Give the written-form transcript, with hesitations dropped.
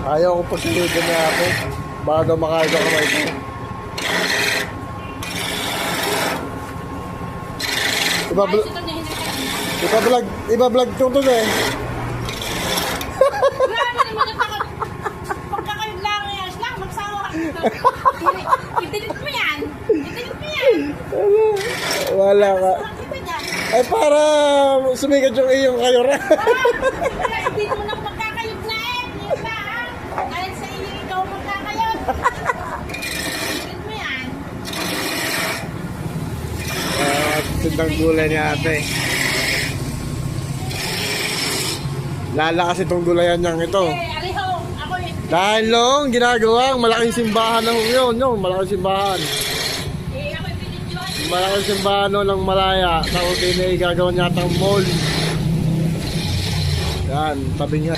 Ayaw ko po silitin na ako. Baka daw makain ko kamay ko. Iba-vlog tutog eh. Grabe naman yung pagkakayog lang yan. Lang, magsawa ka dito. I-delete mo yan. I-delete mo yan. Wala ka. Kita niya. Ay para sumikat yung iyong kayora. Hindi mo na magkakayog na eh. Hindi ba ha? Dahil sa iyo ikaw magkakayog. I-delete mo yan. Tindang gulay ni ate. Lala kasi itong gulayan niyang ito. Eh, aliho. Ako eh. Dahil long ginagawang malaking simbahan na yun. Malaking simbahan. Eh, ako pinidyohan. Malaking simbahan ng Malaya. Tapos din ay gagawin yata ang mall. Yan, tabi niya.